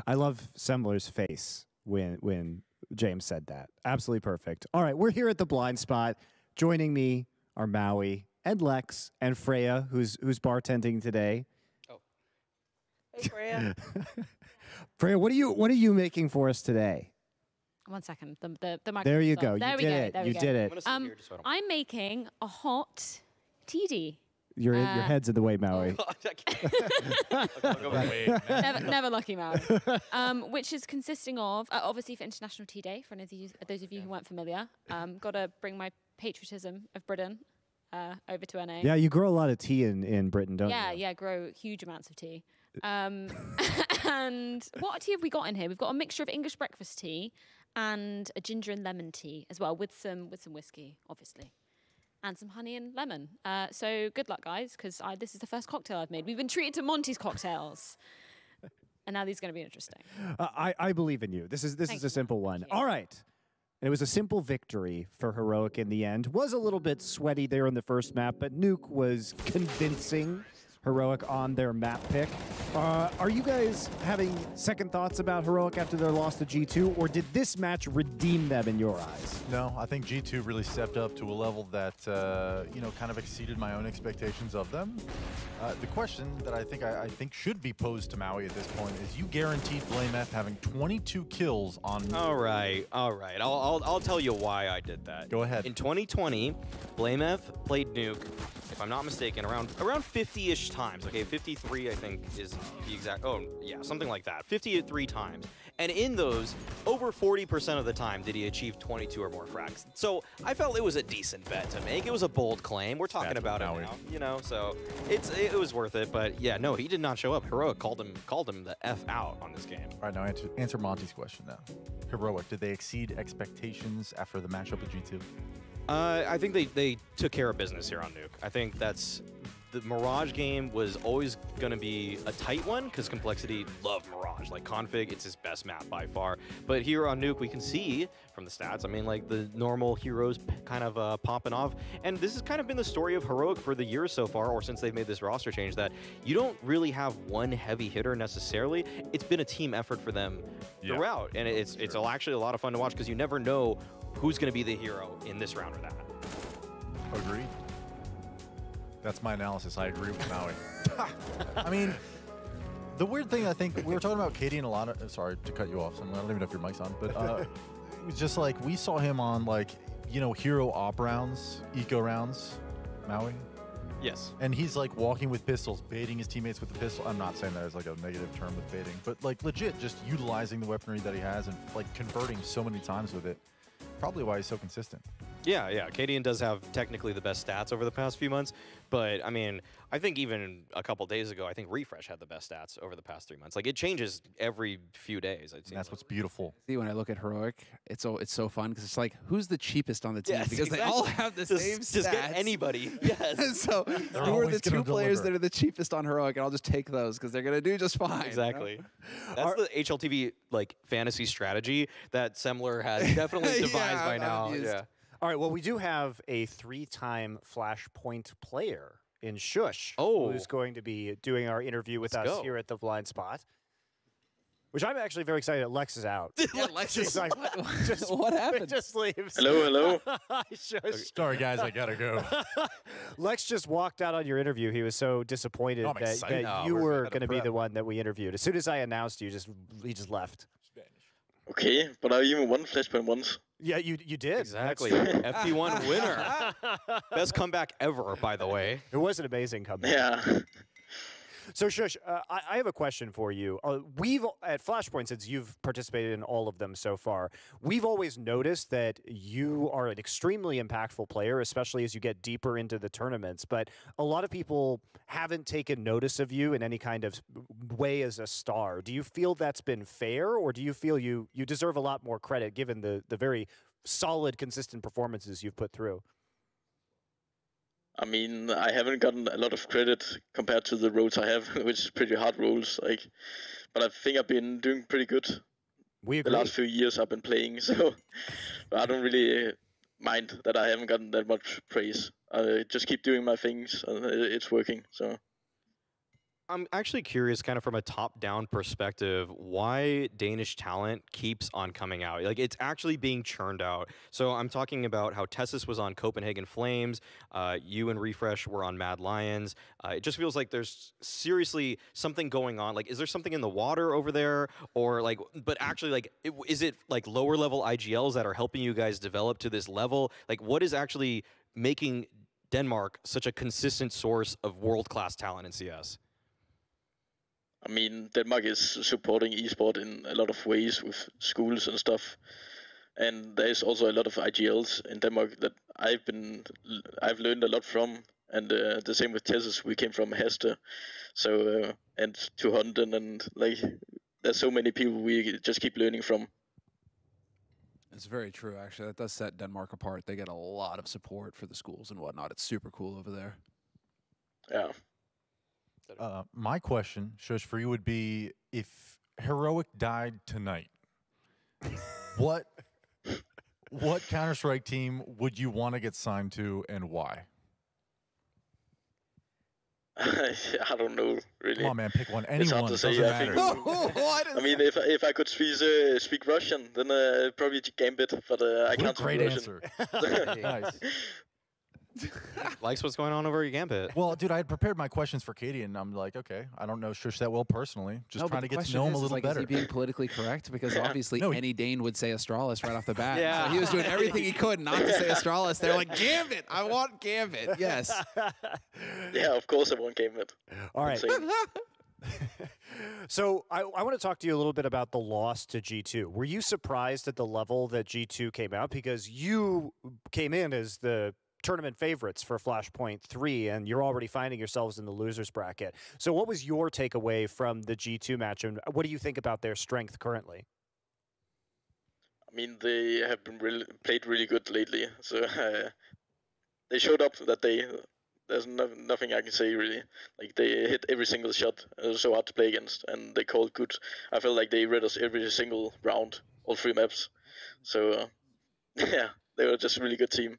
I love Semler's face when James said that. Absolutely perfect. All right, we're here at the Blind Spot. Joining me are Maui and Lex and Freya, who's bartending today. Oh, hey Freya. Freya, what are you making for us today? 1 second. The microphone's There you off. go. There You we did go. it. There we You go. did it. I'm gonna sit here just so I don't- I'm making a hot TD. Your head's in the way, Maui. I'll go away, man. Never lucky Maui. Which is consisting of, obviously for International Tea Day, for those of you who weren't familiar, got to bring my patriotism of Britain over to NA. Yeah, you grow a lot of tea in Britain, don't you? Yeah, grow huge amounts of tea. And what tea have we got in here? We've got a mixture of English breakfast tea and a ginger and lemon tea as well, with some whiskey, obviously, and some honey and lemon. So good luck, guys, because this is the first cocktail I've made. We've been treated to Monty's cocktails, and now these are going to be interesting. I believe in you. This is a simple one. All right. And it was a simple victory for Heroic in the end. Was a little bit sweaty there in the first map, but Nuke was convincing Heroic on their map pick. Are you guys having second thoughts about Heroic after their loss to G2, or did this match redeem them in your eyes? No, I think G2 really stepped up to a level that, kind of exceeded my own expectations of them. The question that I think should be posed to Maui at this point is: you guaranteed BlameF having 22 kills on. All right. I'll tell you why I did that. Go ahead. In 2020, BlameF played Nuke, if I'm not mistaken, around 50-ish times. Okay, 53 I think is the exact. Oh yeah, something like that. 53 times, and in those, over 40% of the time did he achieve 22 or more frags. So I felt it was a decent bet to make. It was a bold claim. We're talking about it now, so it was worth it. But yeah, no, he did not show up. Heroic called him the F out on this game. All right, now answer Monty's question now. Heroic, did they exceed expectations after the matchup with G2? I think they took care of business here on Nuke. I think the Mirage game was always going to be a tight one because Complexity loved Mirage. Like Config, it's his best map by far. But here on Nuke, we can see from the stats, I mean, like the normal heroes kind of popping off. And this has kind of been the story of Heroic for the years so far, or since they've made this roster change, that you don't really have one heavy hitter necessarily. It's been a team effort for them throughout. And it's actually a lot of fun to watch because you never know who's going to be the hero in this round or that. Agreed. That's my analysis. I agree with Maui. I mean, the weird thing, I think, we were talking about Katie and a lot of, sorry to cut you off, I don't even know if your mic's on, but it was just like, we saw him on hero op rounds, eco rounds, Maui. Yes. And he's like walking with pistols, baiting his teammates with the pistol. I'm not saying that as like a negative term with baiting, but like legit just utilizing the weaponry that he has and like converting so many times with it. Probably why he's so consistent. Yeah. Cadian does have technically the best stats over the past few months, but I mean, I think even a couple days ago, I think Refresh had the best stats over the past 3 months. Like it changes every few days. And that's what's beautiful. See, when I look at Heroic, it's so fun because it's like, who's the cheapest on the team? Yes, because exactly. they all have the same stats. Just get anybody. Yes. So who are the two players that are the cheapest on Heroic? And I'll just take those because they're going to do just fine. Exactly. You know? That's the HLTV like fantasy strategy that Semler has definitely devised by now. Yeah. All right, well, we do have a 3-time Flashpoint player in Shush, who's going to be doing our interview with us here at the Blind Spot, which I'm actually very excited that Lex is out. Yeah, Lex is like, what happened? Just leaves. Hello. Sorry, guys, I gotta go. Lex just walked out on your interview. He was so disappointed that you were going to be the one that we interviewed. As soon as I announced you, he just left. Okay, but I even won Flashpoint once. Yeah, you did. Exactly. FP1 winner. Best comeback ever, by the way. It was an amazing comeback. Yeah. So, Shush, I have a question for you. We've, at Flashpoint, since you've participated in all of them so far, we've always noticed that you are an extremely impactful player, especially as you get deeper into the tournaments. But a lot of people haven't taken notice of you in any kind of way as a star. Do you feel that's been fair, or do you feel you deserve a lot more credit given the very solid, consistent performances you've put through? I mean, I haven't gotten a lot of credit compared to the roles I have, which is pretty hard roles. But I think I've been doing pretty good. We agree. The last few years I've been playing, so I don't really mind that I haven't gotten that much praise. I just keep doing my things, and it's working. So. I'm actually curious, kind of from a top-down perspective, why Danish talent keeps on coming out. Like, it's actually being churned out. So I'm talking about how Tessis was on Copenhagen Flames, you and Refresh were on Mad Lions. It just feels like there's seriously something going on. Like, is there something in the water over there, or like, but actually, like, is it like lower-level IGLs that are helping you guys develop to this level? Like, what is actually making Denmark such a consistent source of world-class talent in CS? I mean, Denmark is supporting esport in a lot of ways with schools and stuff, and there is also a lot of IGLs in Denmark that I've learned a lot from, and the same with Tessus. We came from Heste, so and to Hunden, and like there's so many people we just keep learning from. It's very true, actually. That does set Denmark apart. They get a lot of support for the schools and whatnot. It's super cool over there. Yeah. My question, Shush, for you would be, if Heroic died tonight, what Counter-Strike team would you want to get signed to, and why? I don't know, really. Come on, man, pick one. It's hard Anyone, to it say. doesn't I matter. think, I mean, if I could speak Russian, then probably Gambit, but I What a can't great speak Russian. answer. Nice. Likes what's going on over at Gambit. Well, dude, I had prepared my questions for Katie, and I'm like, okay, I don't know Shush that well personally. Just trying to get to know him a little better. Is he being politically correct? Because Yeah. obviously No, any Dane would say Astralis right off the bat. Yeah. So he was doing everything he could not to say Astralis. They're like, Gambit! I want Gambit. Yes. Yeah, of course I want Gambit. All right. Insane. So I want to talk to you a little bit about the loss to G2. Were you surprised at the level that G2 came out? Because you came in as the tournament favorites for Flashpoint 3, and you're already finding yourselves in the losers bracket. So what was your takeaway from the G2 match, and what do you think about their strength currently? I mean, they have been played really good lately. So they showed up that day. There's nothing I can say really. Like they hit every single shot. It was so hard to play against, and they called good. I felt like they read us every single round, all 3 maps. So yeah, they were just a really good team.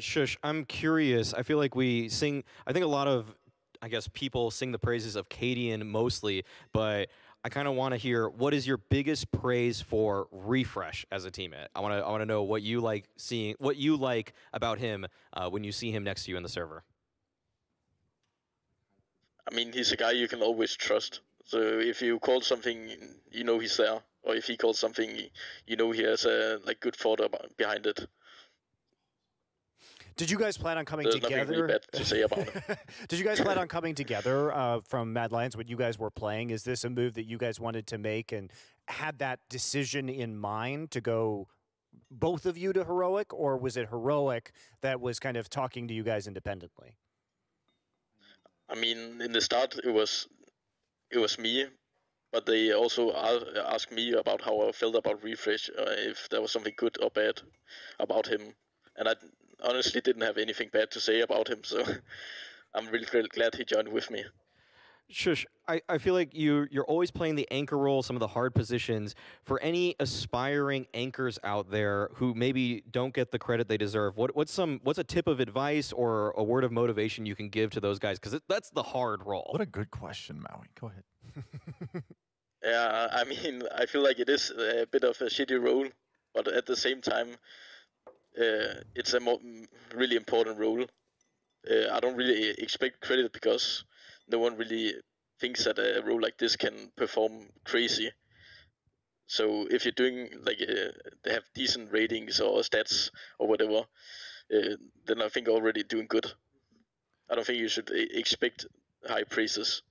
Shush, I'm curious. I feel like I think a lot of, I guess, people sing the praises of Cadian mostly, but I kind of want to hear, what is your biggest praise for Refresh as a teammate? I want to know what you like about him when you see him next to you in the server. I mean, he's a guy you can always trust. So if you call something, you know he's there. Or if he calls something, you know he has a good thought behind it. Did you guys plan on coming There's together? nothing really bad to say about it. Did you guys plan on coming together from Mad Lions when you guys were playing? Is this a move that you guys wanted to make and had that decision in mind to go both of you to Heroic, or was it Heroic that was kind of talking to you guys independently? I mean, in the start, it was me, but they also asked me about how I felt about Refresh, if there was something good or bad about him, and I honestly didn't have anything bad to say about him, so I'm really glad he joined with me. Shush, I feel like you're always playing the anchor role, some of the hard positions. For any aspiring anchors out there who maybe don't get the credit they deserve, what's a tip of advice or a word of motivation you can give to those guys? Because that's the hard role. What a good question, Maui. Go ahead. Yeah, I mean, I feel like it is a bit of a shitty role, but at the same time, it's a really important role. I don't really expect credit because no one really thinks that a role like this can perform crazy. So if you're doing they have decent ratings or stats or whatever, then I think already doing good. I don't think you should expect high praises.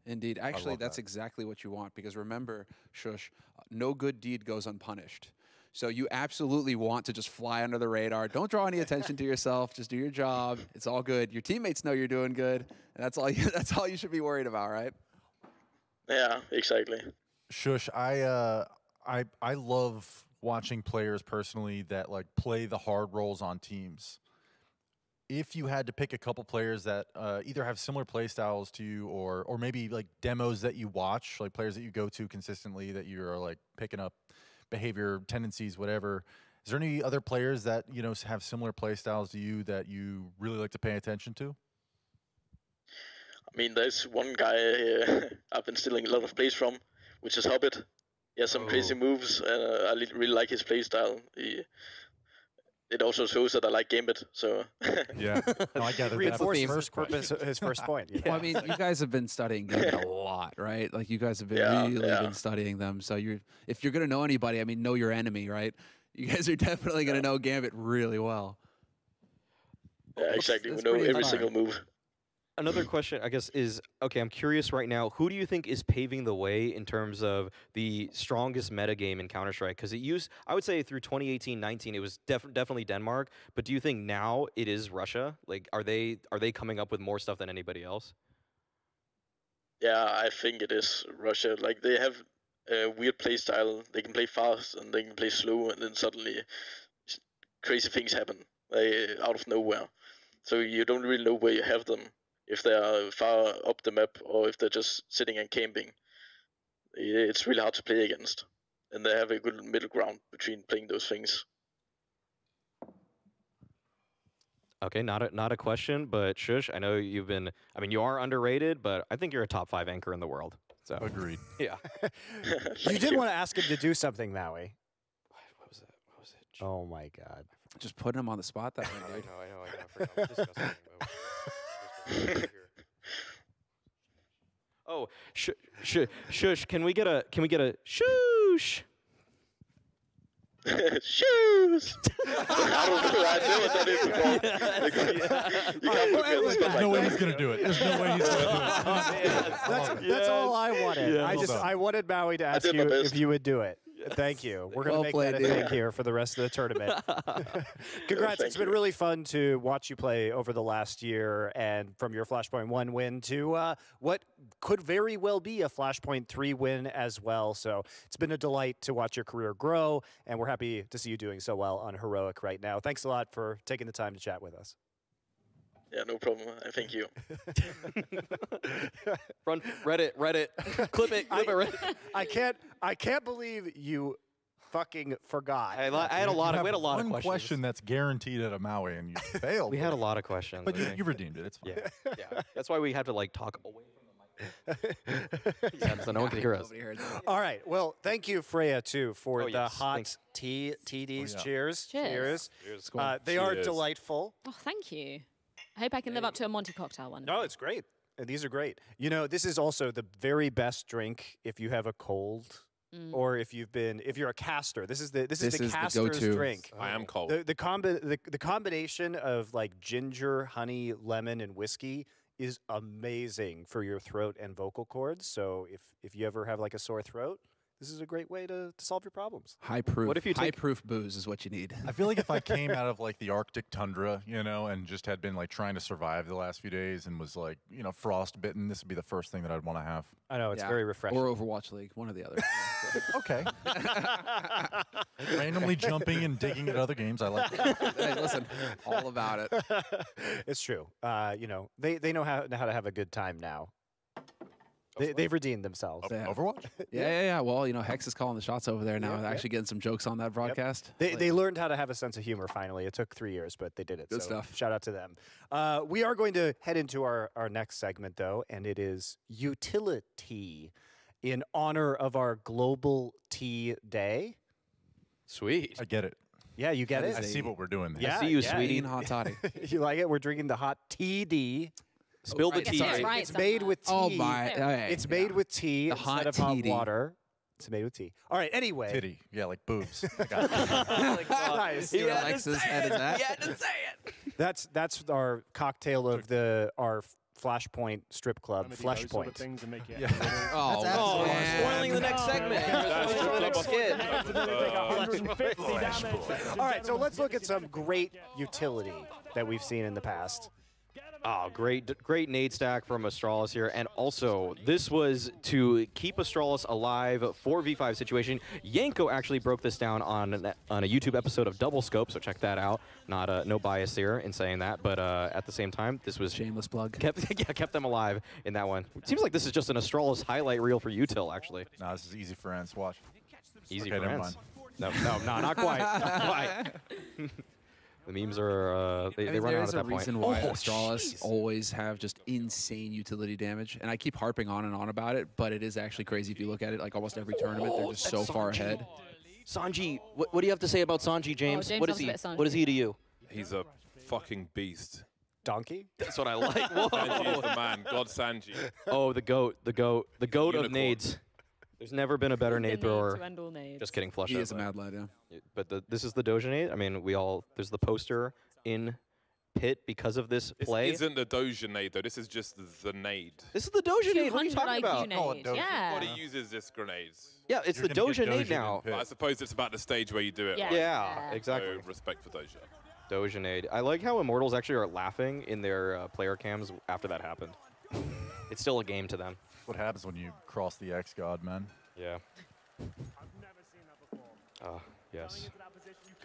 Indeed. Actually, love that's that. exactly what you want, because remember, Shush, no good deed goes unpunished. So you absolutely want to just fly under the radar. Don't draw any attention to yourself. Just do your job. It's all good. Your teammates know you're doing good, and that's all you should be worried about, right? Yeah, exactly. Shush, I love watching players personally that like play the hard roles on teams. If you had to pick a couple players that either have similar play styles to you, or maybe like demos that you watch, like players that you go to consistently that you're like picking up behavior, tendencies, whatever. Is there any other players that have similar play styles to you that you really like to pay attention to? I mean, there's one guy I've been stealing a lot of plays from, which is Hobbit. He has some crazy moves, and I really like his play style. It also shows that I like Gambit, so... Yeah. No, I gathered that. Reinforces his first point. Yeah. Well, I mean, you guys have been studying Gambit a lot, right? Like, you guys have been really been studying them. So if you're going to know anybody, I mean, know your enemy, right? You guys are definitely going to know Gambit really well. Yeah, exactly. That's We know pretty every inspiring. single move. Another question, I guess, is, okay, I'm curious right now, who do you think is paving the way in terms of the strongest metagame in Counter-Strike? Because I would say through 2018-19, it was definitely Denmark, but do you think now it is Russia? Like, are they coming up with more stuff than anybody else? Yeah, I think it is Russia. Like, they have a weird play style. They can play fast, and they can play slow, and then suddenly crazy things happen, out of nowhere. So you don't really know where you have them. If they are far up the map or if they're just sitting and camping. It's really hard to play against. And they have a good middle ground between playing those things. Okay, not a question, but Shush, I know you've been, I mean, you are underrated, but I think you're a top 5 anchor in the world. So Agreed. yeah. You did want to ask him to do something, Maui. What was it? Oh my God. Just putting him on the spot that way, I dude. know. I forgot. We discussed something, but oh, shush! Can we get a shoosh? Shoes! I don't know. I know what that is. You can't put me on the spot There's no way like he's that. going to do it. There's no way he's going to do it. That's all I wanted. Yes. I wanted Maui to ask did my you best. if you would do it. Thank you. We're going to Well make played, that a thing dude. here for the rest of the tournament. Congrats. Thank It's been you. really fun to watch you play over the last year, and from your Flashpoint 1 win to what could very well be a Flashpoint 3 win as well. So it's been a delight to watch your career grow, and we're happy to see you doing so well on Heroic right now. Thanks a lot for taking the time to chat with us. Yeah, no problem. Thank you. Run Reddit, clip it, Reddit. I can't believe you fucking forgot. I had a lot of, we had a lot of one questions. question that's guaranteed at a Maui, and you failed. We had a lot of questions. But I you redeemed it. It's fine. yeah. That's why we had to like talk away from the mic. Yeah, so no one could hear us. Nobody heard that. All right. Well, thank you, Freya, too, for Oh, the yes. hot Thanks. TDs. yeah. Cheers. Cheers. They are delightful. Oh, thank you. I hope I can live up to a Monty cocktail one. No, it's great. These are great. You know, this is also the very best drink if you have a cold or if you're a caster. This is the caster's go-to. drink. I am cold. The combination of like ginger, honey, lemon, and whiskey is amazing for your throat and vocal cords. So if you ever have like a sore throat, this is a great way to solve your problems. High proof. What if you high take- proof booze is what you need. I feel like if I came out of like the Arctic tundra, you know, and just had been like trying to survive the last few days and was like, you know, frostbitten, this would be the first thing that I'd want to have. I know, it's Yeah. very refreshing. Or Overwatch League, one or the other. Okay. Randomly jumping and digging at other games, I like that. Hey, listen, all about it. It's true. You know, they know how to have a good time now. They've redeemed themselves. Yeah. Overwatch? Yeah. Well, you know, Hex is calling the shots over there now. They're actually getting some jokes on that broadcast. They learned how to have a sense of humor finally. It took 3 years, but they did it. Good so stuff. Shout out to them. We are going to head into our next segment, though, and it is utility in honor of our Global Tea Day. Sweet. I get it. Yeah, you get That it? is I see what we're doing there. Yeah, see you, yeah. sweetie. Eating hot toddy. You like it? We're drinking the hot TD. Spill the right, tea. sorry. It's right It's made somewhere. with tea. Oh my! Hey, It's made with tea The instead hot of hot TD. water. It's made with tea. All right, anyway. Titty. Yeah, like boobs. I got it. Nice. See where Alexa's head is at? You had to say it. That's our cocktail of our Flashpoint strip club, Flashpoint. Things that make you Oh, Oh, man. spoiling the next segment. Spoiling the next skit. All right, so let's look at some great utility that we've seen in the past. Oh, great nade stack from Astralis here. And also, this was to keep Astralis alive 4v5 situation. Yanko actually broke this down on a YouTube episode of Double Scope, so check that out. Not no bias here in saying that, but at the same time, this was Shameless plug. kept them alive in that one. Seems like this is just an Astralis highlight reel for Util, actually. Nah, this is easy for Ants. Watch. Easy Okay, for never Ants. No, not quite. Not quite. The memes are they run out There's at a that point. reason why Oh, Astralis jeez. always have just insane utility damage, and I keep harping on and on about it, but it is actually crazy if you look at it. Like almost every tournament, they're just so far ahead. Sanji, what do you have to say about Sanji, James? James What is loves a he? bit of Sanji. What is he to you? He's a fucking beast. Donkey? That's what I like. Whoa. Sanji is the man. God Sanji. Oh, the goat of Unicorn. nades. There's never been a better The nade to thrower. end all nades. Just kidding, flush He out, is a mad lad, yeah. But this is the Doja nade. I mean, there's the poster in pit because of this This play. isn't the Doja nade, though. This is just the nade. This is the Doja nade. What are you 200 talking IQ about? Call it nade. Doja. Yeah. Everybody uses this grenades. Yeah, it's You're the gonna get Doja nade Doja'd now. in pit. But I suppose it's about the stage where you do it. Yeah. Right? Yeah, exactly. So respect for Doja. Doja nade. I like how Immortals actually are laughing in their player cams after that happened. It's still a game to them. What happens when you cross the X God, man? Yeah. Oh, yes.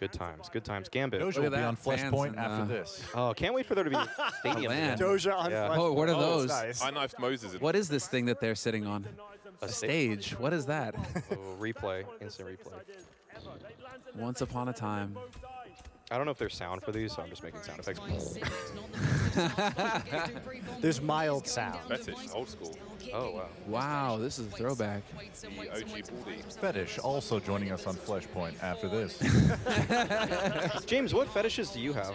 Good times. Good times. Gambit. Doja Look will at be that, on fans Flashpoint and, after this. Oh, can't wait for there to be stadiums man. again. Doja on Yeah. Flash- Oh, what are that's those? nice. I knifed Moses. What is this thing that they're sitting on? A A stage. What is that? Oh, replay. Instant replay. Once upon a time. I don't know if there's sound for these, so I'm just making sound effects. There's mild sound. Fetish, old school. Oh, wow. Wow, this is a throwback. The OG Baldy. Fetish also joining us on Flashpoint after this. James, what fetishes do you have?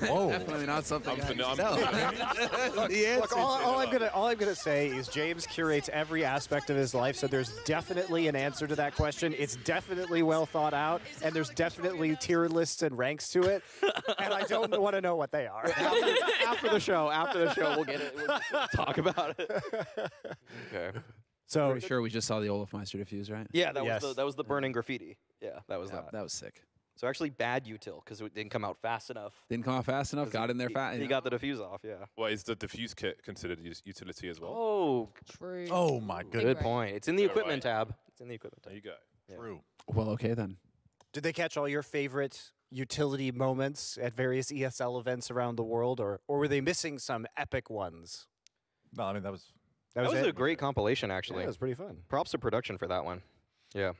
Whoa. Definitely not something. I'm I I'm know. The Look, answer. all I'm gonna say is James curates every aspect of his life, so there's definitely an answer to that question. It's definitely well thought out, and there's definitely tier lists and ranks to it, and I don't want to know what they are. After the show, we'll get it. We'll talk about it. Okay. So Pretty sure we just saw the Olaf Meister diffuse, right? Yeah, that Yes. was the burning graffiti. Yeah, that was Yeah, that. that was sick. So actually bad util because it didn't come out fast enough. Didn't come out fast enough. Got in there fast. He got the diffuse off. Yeah. Well, is the diffuse kit considered utility as well? Oh, True. Oh my good goodness. point. It's in the Yeah, equipment right. tab. It's in the equipment There tab. you go. True. Well, okay then. did they catch all your favorite utility moments at various ESL events around the world, or were they missing some epic ones? No, I mean, that was That was it? a great compilation, Yeah, actually. it was pretty fun. Props to production for that one. Yeah.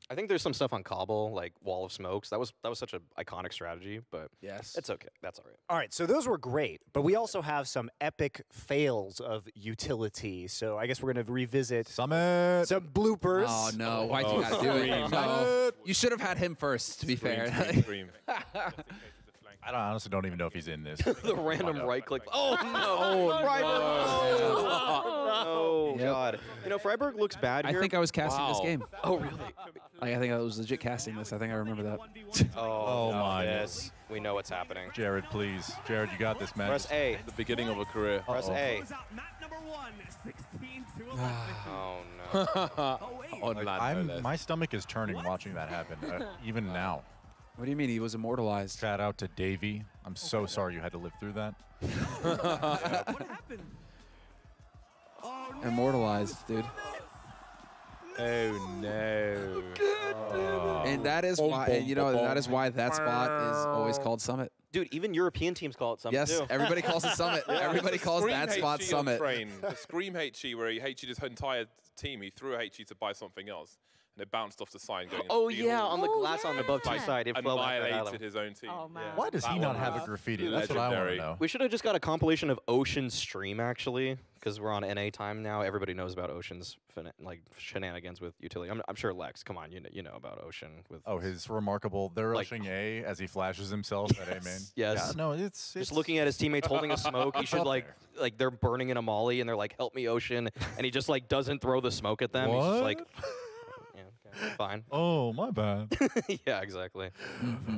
I think there's some stuff on Cobble, like Wall of Smokes. That was such an iconic strategy, but Yes. it's okay. That's all right. All right, so those were great, but we also have some epic fails of utility. So I guess we're going to revisit Summit. some bloopers. Oh no! Why'd you Oh, gotta do it? scream. No. You should have had him first. To be fair. Scream. I honestly don't even know if he's in this. The random right click. Oh no! Freiburg! Oh Yep. God! You know Freiburg looks bad I here. think I was casting this Wow. game. Oh really? Like, I think I was legit casting this. I think I remember that. Oh, no, my. Yes, we know what's happening. Jared, please. Jared, you got this, man. Press A. The beginning of a career. Press A. Oh no! My stomach is turning watching that happen, even now. What do you mean he was immortalized? Shout out to Davey. I'm so sorry you had to live through that. Immortalized, dude. Oh no. And that is why. And you know that is why that spot is always called Summit. Dude, even European teams call it something Yes, too. everybody calls it Summit. Everybody calls Scream that spot HE on Summit. Train. The Scream HE where he HE'd his entire team. He threw a HE to buy something else, and it bounced off the sign going. Oh into the yeah, field, on the glass on the above two yeah. side, it fell back that annihilated island. his own team. Oh man. Why does That he not one have a was graffiti? That's what I want to legendary. know. We should have just got a compilation of Ocean's stream actually, because we're on NA time now. Everybody knows about Ocean's shenanigans with utility. I'm sure Lex, come on, you know about Ocean with. Oh, his remarkable. They're Like- rushing A as he flashes himself at A main. Yes. Yeah, no, it's Just looking at his teammates holding a smoke, he It's should up like they're burning in a molly and they're like, "Help me, Ocean," and he just like doesn't throw the smoke at them. He's just like, yeah, okay, fine. Oh, my bad. Yeah, exactly.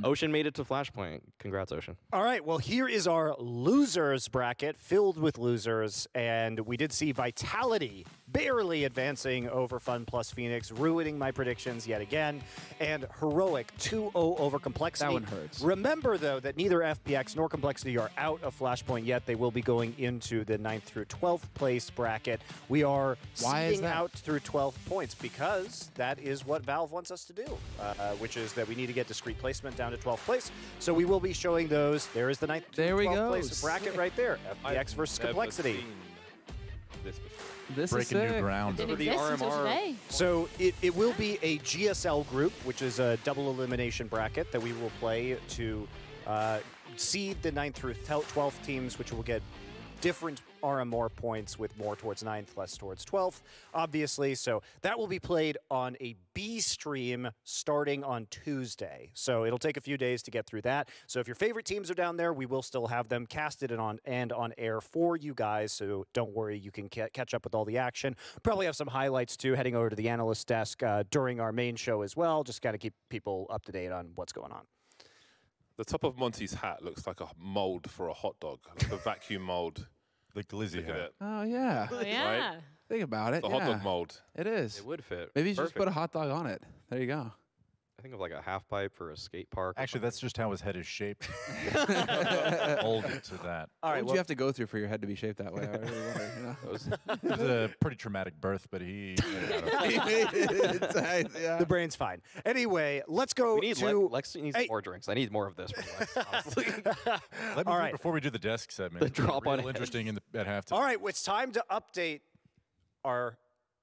Ocean made it to Flashpoint. Congrats, Ocean. All right, well, here is our losers bracket filled with losers, and we did see Vitality barely advancing over Fun plus Phoenix, ruining my predictions yet again, and Heroic 2-0 over Complexity. That one hurts. Remember, though, that neither FPX nor Complexity are out of Flashpoint yet. They will be going into the 9th through 12th place bracket. We are Why is seeding that? out through 12 points because that is what Valve wants us to do, which is that we need to get discrete placement down to 12th place. So we will be showing those. There is the 9th There through we 12th go. place bracket right there. FPX versus Never Complexity. seen this before. This breaking is new sick. ground. Didn't For the exist until RMR. today. So it will be a GSL group, which is a double elimination bracket that we will play to seed the 9th through 12th teams, which will get different RMR points with more towards 9th, less towards 12th, obviously. So that will be played on a B stream starting on Tuesday. So it'll take a few days to get through that. So if your favorite teams are down there, we will still have them casted and on air for you guys. So don't worry, you can catch up with all the action. Probably have some highlights too, heading over to the analyst desk during our main show as well. Just kind of keep people up to date on what's going on. The top of Monty's hat looks like a mold for a hot dog, like a vacuum mold. The glizzy Look at hat. it. Oh, yeah. Oh, yeah. Think about it. The yeah. hot dog mold. It is. It would fit. Maybe you should just Perfect. put a hot dog on it. There you go. I think of like a half pipe for a skate park. or Actually, that's just how his head is shaped. What Mold it to that. All right, would you have to go through for your head to be shaped that way? I really wonder. You know? something. It was a pretty traumatic birth, but he made it out of He made it. It's nice, yeah. the brain's fine. Anyway, let's go We need to... Lex needs Hey. more drinks. I need more of this from Lex. honestly. Let me All do right. it before we do the desk segment. The It's been drop on real heads. interesting at halftime. All right, well, it's time to update our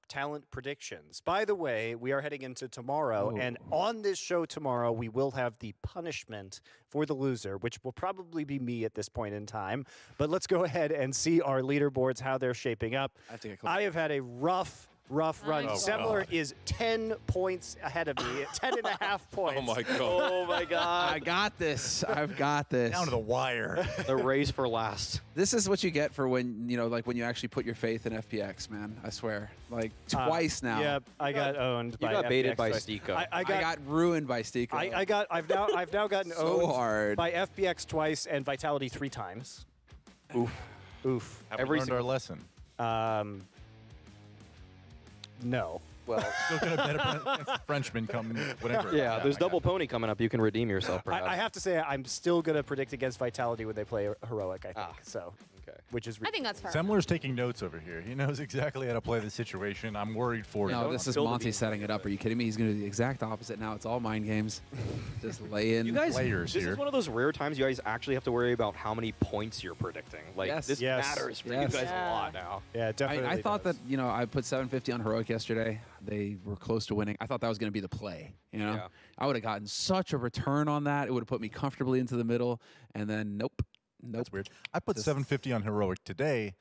talent predictions. By the way, we are heading into tomorrow, and on this show tomorrow, we will have the punishment for the loser, which will probably be me at this point in time. But let's go ahead and see our leaderboards, how they're shaping up. I have to get close. I have had a rough run. Oh, Semler is 10 points ahead of me, 10 and a half points. Oh my god. Oh my god. I got this. I've got this. Down to the wire. The race for last. This is what you get for when, you know, like when you actually put your faith in FPX, man. I swear. Like twice now. Yep, I got owned You by got baited FPX by twice. Stiko. I I got got ruined by Stiko. I've now gotten So owned hard. by FBX twice and Vitality 3 times. Oof. Have Every we learned our lesson? No. Well, Still gonna bet against the Frenchman come whatever. yeah, there's I double got pony coming up. You can redeem yourself, perhaps. I have to say I'm still gonna predict against Vitality when they play heroic. I think Ah. so, Okay. which is I think that's fair. Semler's taking notes over here. He knows exactly how to play the situation. I'm worried for you. No, this is Spill the Monty beans. setting it up. Are you kidding me? He's going to do the exact opposite now. It's all mind games. Just lay in. You guys, Players this here. is one of those rare times you guys actually have to worry about how many points you're predicting. Like, Yes. this Yes. matters for Yes. you guys Yeah. a lot now. yeah, definitely. I thought does. that, you know, I put 750 on Heroic yesterday. They were close to winning. I thought that was going to be the play, you know? Yeah. I would have gotten such a return on that. It would have put me comfortably into the middle. And then, nope. That's weird. I put 750 on heroic today,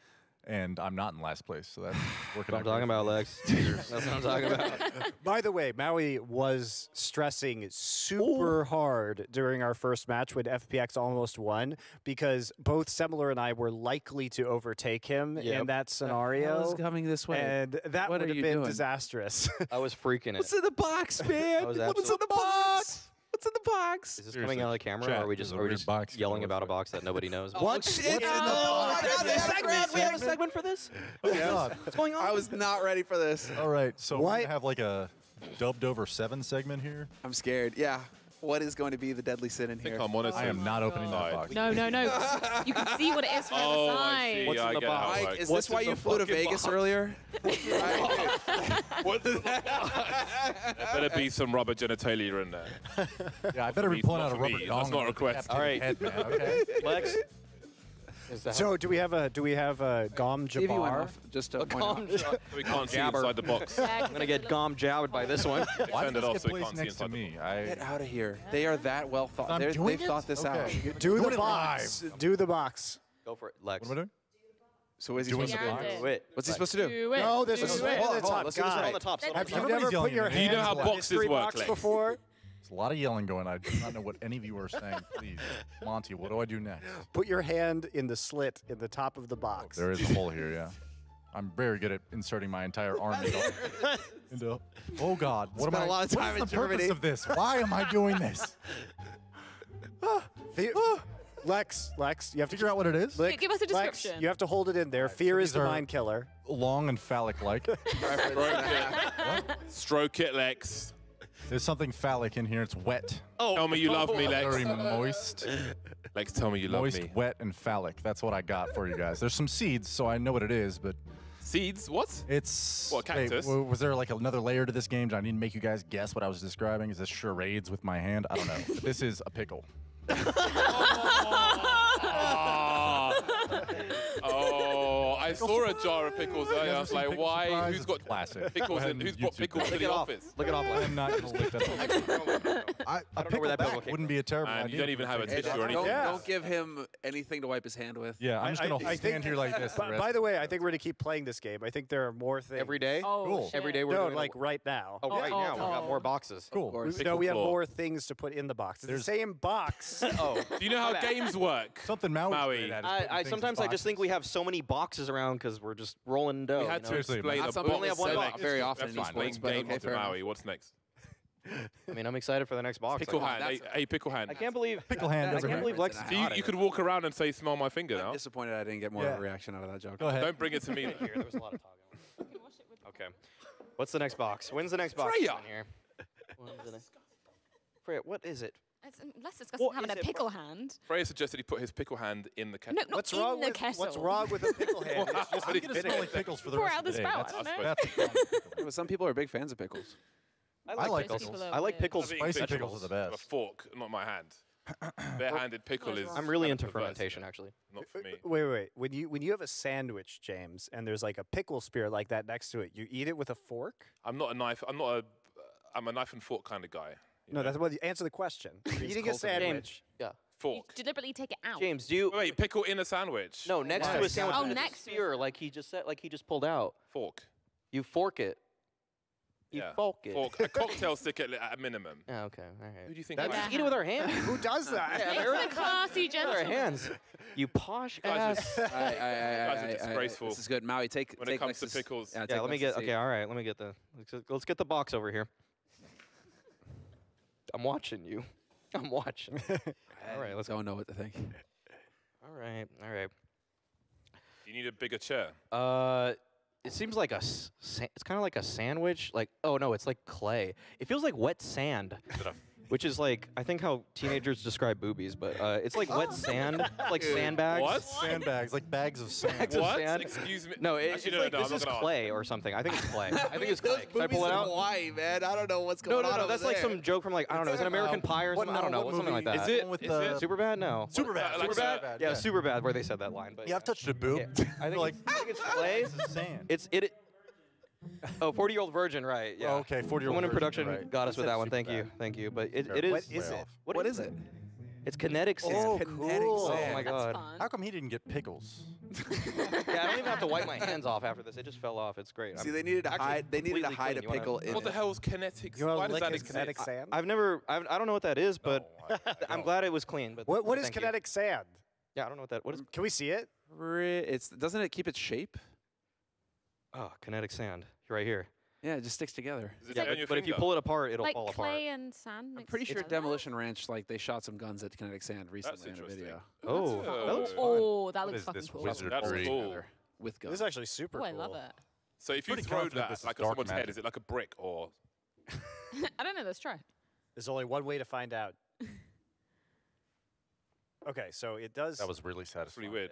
and I'm not in last place. So that's working. That's what out I'm talking great about, for me. Lex. That's what I'm talking about. By the way, Maui was stressing super hard during our first match when FPX almost won because both Semler and I were likely to overtake him in Yep. that Hell scenario. is coming this way. And that What would are have you been doing? disastrous. I was freaking it. What's in the box, man? was What's in the box? What's in the box? Is this Seriously, coming out of the camera, chat, or are we there's just, a are we weird just box yelling going about a this way. box that nobody knows? What? Shit, What? it's in the Oh box. my God, there's a segment. We have a segment. segment for this. Oh, God. What's going on? I was not ready for this. All right. So Why- we have like a dubbed over 7 segment here. I'm scared. Yeah. What is going to be the deadly sin in I think here? I'm monitoring. I am not opening that God. box. No. You can see what it is from Oh, the I side. see. What's in I the get how box? it Mike, works. is What's this why in you the flew to fucking Vegas box? earlier? There better be some rubber genitalia in there. Yeah, I better me, be pulling not out a for rubber me. dong. That's not a and request. decapitated All right. head, man, okay? Lex. Is that So do we have a Gom Stevie went Jabbar? off. Just to point out. We can't see Jabber. inside the box. Yeah, 'cause I'm gonna it's a get little- gom jabbed by this one. Why Turn does it off this so get you placed can't see next to inside the me? Get out of here. They are that well thought. I'm They've doing thought this out. Okay. Do the Doing it box. live. Do the box. Go for it, Lex. What am I doing? So what is he Doing supposed the to box? do? Yeah. Wait. What's he supposed to do? Do it. No, this do is it. right Hold at on, the hold on, top. let's do this God. right. On the top. Have you Everybody's never yelling put your at me. hand You know how in the boxes mystery work, box Lex. before? There's a lot of yelling going on. I do not know what any of you are saying. Please. Monty, what do I do next? Put your hand in the slit in the top of the box. There is a hole here, yeah. I'm very good at inserting my entire arm into. Oh God! What Spent am I? a lot of time what in is the purpose Germany. of this? Why am I doing this? Lex, you have to Figure out what it is. Lex, Give us a Lex, description. you have to hold it in there. Fear is these the are- mind killer. Long and phallic-like. Stroke it, Lex. There's something phallic in here. It's wet, Tell me you love me, very Lex. moist, Lex, tell me you love moist, me. wet, and phallic. That's what I got for you guys. There's some seeds, so I know what it is, but Seeds? What? it's. What, Wait, cactus? was there like another layer to this game? Do I need to make you guys guess what I was describing? Is this charades with my hand? I don't know. But this is a pickle. Oh, I saw a jar of pickles earlier. I was like, why? Who's got classic? pickles? Who's brought pickles to Lick the it off. office? Lick it off. I'm not going to lick that. I A don't know where that pickleback pickle came wouldn't be a terrible And idea. you don't even have a Hey, tissue or anything. don't give him anything to wipe his hand with. Yeah, I'm just going to I stand think- here like this. By the way, I think we're going to keep playing this game. I think there are more things. every day. Oh, Cool. shit. Every day we're No, doing like right now. Oh, right now we got more boxes. Cool. course. No, we have claw. more things to put in the box. It's the same box. Oh, Do you know how games work? Something Maui's Maui. great at is putting I things in sometimes I just think we boxes. have so many boxes around because we're just rolling dough. We had you to know? Seriously, explain Not a some book. only have one say box. that very often in That's fine. esports, but Game okay, of the fair enough. Maui. What's next? I mean, I'm excited for the next box. Pickle I hand. that's- Hey, pickle hand. can't believe Pickle hand I over can't here. believe Lex. So you could walk around and say, "Smell my finger" now. I'm disappointed I didn't get more of Yeah. a reaction out of that joke. Go ahead. Don't bring it to me. Here, there was a lot of talking. Okay. What's the next box? When's the next box Freya. in here? Freya, what is it? It's less disgusting What having is a it, pickle hand. Freya suggested he put his pickle hand in the kettle. No, not What's in wrong the with kettle. what's wrong with a pickle hand? It's just I'm going to smell like pickles for the Pour rest out of the the day. spout, That's, I don't know. that's a problem. But some people are big fans of pickles. I like Some pickles. people are I like weird. pickles. I've eaten Spicy pickles vegetables are the with best. A fork, not my hand. Bare-handed pickle is. I'm really kind into of perverse, fermentation, yeah. actually. Not for me. Wait. When you have a sandwich, James, and there's like a pickle spear like that next to it, you eat it with a fork? I'm not a knife. I'm a knife and fork kind of guy. you No, know? that's what. Answer the question. You're eating a cultivated. sandwich. Yeah. You fork. deliberately take it out. James, do you? Wait, pickle in a sandwich. No, next to a Nice. sandwich. Oh, with a next to a spear, like he just said, like he just pulled out. Fork. You fork it. You Yeah. fork it. Fork. A cocktail stick at a minimum. Yeah, okay, all Who right. do you think? That's I am? just eat it with our hands. Who does that? Yeah, It's America. the classy With our gentleman. hands. You posh guys ass. guys are disgraceful. This is good. Maui, take When it take comes to Lex's- pickles. Yeah, Yeah, take let me Lex's get. seat. Okay, all right. Let me get the. Let's get the box over here. I'm watching you. I'm watching. All right, let's go. Don't know what to think. All right, all right. You need a bigger chair. It seems like it's kind of like a sandwich. Like, oh no, it's like clay. It feels like wet sand, which is like I think how teenagers describe boobies, but it's like wet sand, like sandbags. What? Sandbags, like bags of sand. Bags of What? sand. Excuse me. No, Actually, it's no, like no, this I'm not is gonna clay or something. I think it's clay. I think it's Those clay. Can I pull boobies it in out? Hawaii, man. I don't know what's No, going on. no, that's over like there. some joke from like I don't know, is it American Pie or something? I don't know, what something like movie? that. Is it? With Is the it? Super bad? No. Superbad. Like Superbad. Yeah, super bad where they said that line. But Yeah, I've touched a boob. Yeah. I think like, I think it's clay. this is sand. It's it. Oh, 40-year-old virgin, right? Yeah. Oh, okay, 40-year-old Someone in virgin, production right. got us You with said that one. Thank super you, bad. thank you. But it Fair. is. What is it? What is it? It's kinetic sand. Oh, Kinetic cool. Oh sand. my That's god. fun. How come he didn't get pickles? Yeah, I don't even have to wipe my hands off after this. It just fell off. It's great. See, I'm they needed to actually hide. They needed to completely hide a clean. You wanna- pickle in What the it. hell is kinetic? You want Why to does lick that his exist? kinetic sand? I've never. I don't know what that is, but I'm glad it was clean. But What is thank you. kinetic sand? Yeah, I don't know what that. What is? Can we see it? It's doesn't it keep its shape? Oh, kinetic sand. Right here. Yeah, it just sticks together. Does it Yeah, stay on your but if you finger? pull it apart, it'll Like fall clay apart. and sand. I'm mixed pretty sure together. Demolition Ranch, like they shot some guns at kinetic sand recently in a interesting. video Oh, That's, that looks fun. Oh, that What looks is fucking this cool. wizard That's tree? cool. together with This guns. is actually super Oh, cool. I love it. So if you Pretty throw confident this that is like at dark someone's head, magic. is it like a brick or? I don't know. Let's try. There's only one way to find out. Okay, so it does. That was really That's satisfying. really weird.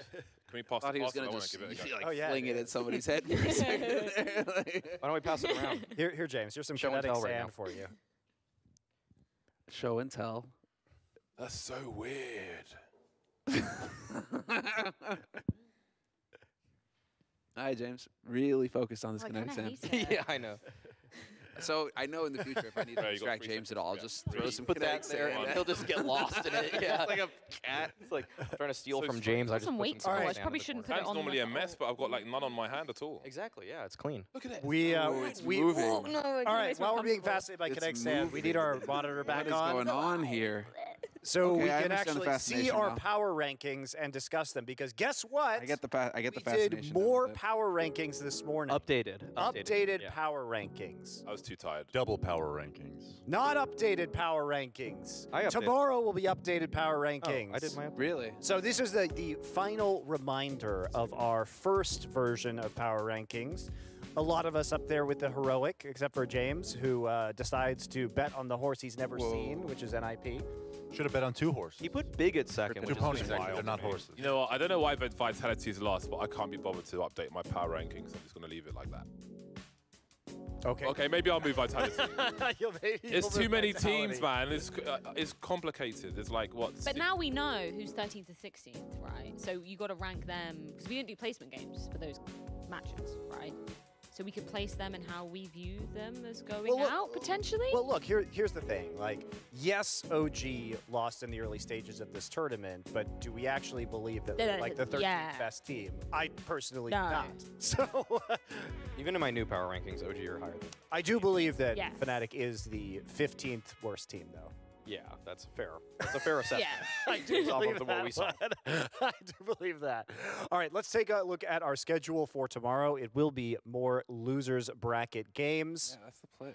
Can we pass Thought the he was parcel? I gonna wanna just give it a go. like Oh, yeah, fling it it at is. somebody's head for a second. there, like- Why don't we pass it around? Here, James. Here's some Show and kinetic tell right sand now. for you. Show and tell. That's so weird. Hi, James. Really focused on this Oh, I kinetic kinda sand. hate it. Yeah, I know. So I know in the future if I need to Right, you got distract 3 James at seconds, all, yeah. just Three. throw some Put kinetic that there, sand. and he'll just get lost in it. Yeah, like a cat. It's like trying to steal So from strange. James. I Put just some put weight some to it. sand I probably in the shouldn't corner. put it Hand's on normally the a mess, but I've got like none on my hand at all. Exactly. Yeah, it's clean. Look at it. We it's we moving. Oh, no, it all right. makes me While we're being uncomfortable. fascinated by It's kinetic sand, we moving. need our monitor What back is on, going on here? so Okay, we I can understand the actually see fascination our now. power rankings and discuss them. Because guess what? I get the we fascination. did now more with it. power rankings this morning. Updated. Updated Yeah. power rankings. I was too tired. Double power rankings. Not updated power rankings. I updated. Tomorrow will be updated power Oh, rankings. I did my. Really? So this is the final reminder of our first version of power rankings. A lot of us up there with the heroic, except for James, who decides to bet on the horse he's never seen, which is NIP. Should have bet on 2 horses. He put big at second, 2 which is ponies. exactly They're not horses. You know what? I don't know why Vitality is last, but I can't be bobothered to update my power rankings. I'm just going to leave it like that. Okay. Okay, maybe I'll move Vitality. Maybe It's you'll too move many Vitality. teams, man. It's complicated. There's like what? But now we know who's 13th to 16th, right? So you got to rank them because we didn't do placement games for those matches, right? So we could place them and how we view them as going Well, look- out potentially. Well, look, here's the thing. Like, yes, OG lost in the early stages of this tournament, but do we actually believe that they're like the 13th Yeah. best team? I personally No. do not. So Even in my new power rankings, OG are higher than. I do believe that Yes. Fnatic is the 15th worst team, though. Yeah, that's fair. That's a fair assessment. Yeah. I do Off believe of what we saw. that. I do believe that. All right, let's take a look at our schedule for tomorrow. It will be more losers bracket games. Yeah, that's the play.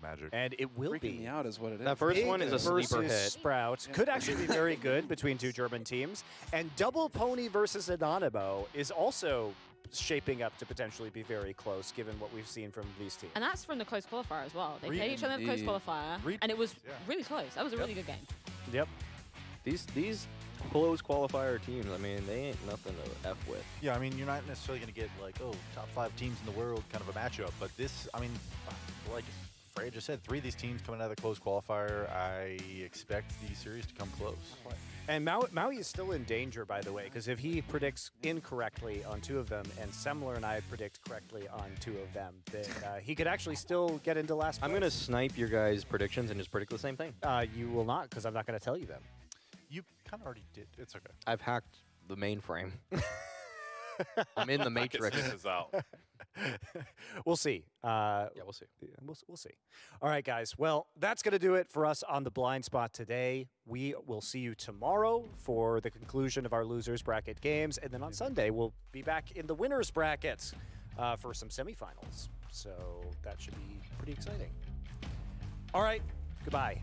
Magic. And it will Freaking be me out is what it is. That first one is a versus sleeper hit. Sprout. Could actually be very good between two German teams. And Double Pony versus Anonimo is also shaping up to potentially be very close, given what we've seen from these teams. And that's from the close qualifier as well. They played each other in the close Indeed. qualifier, and it was really close. That was a really good game. Yep. These close qualifier teams, I mean, they ain't nothing to F with. Yeah, I mean, you're not necessarily going to get like, oh, top 5 teams in the world kind of a matchup. But this, I mean, like Freya just said, 3 of these teams coming out of the close qualifier. I expect the series to come close. And Maui is still in danger, by the way, because if he predicts incorrectly on 2 of them, and Semler and I predict correctly on 2 of them, then he could actually still get into last place. I'm going to snipe your guys' predictions and just predict the same thing. You will not, because I'm not going to tell you them. You kind of already did. It's okay. I've hacked the mainframe. I'm in the matrix. This is out. We'll see. Yeah, we'll see. Yeah, we'll see. All right, guys. Well, that's going to do it for us on the blind spot today. We will see you tomorrow for the conclusion of our losers bracket games, and then on Sunday we'll be back in the winners brackets for some semifinals. So that should be pretty exciting. All right. Goodbye.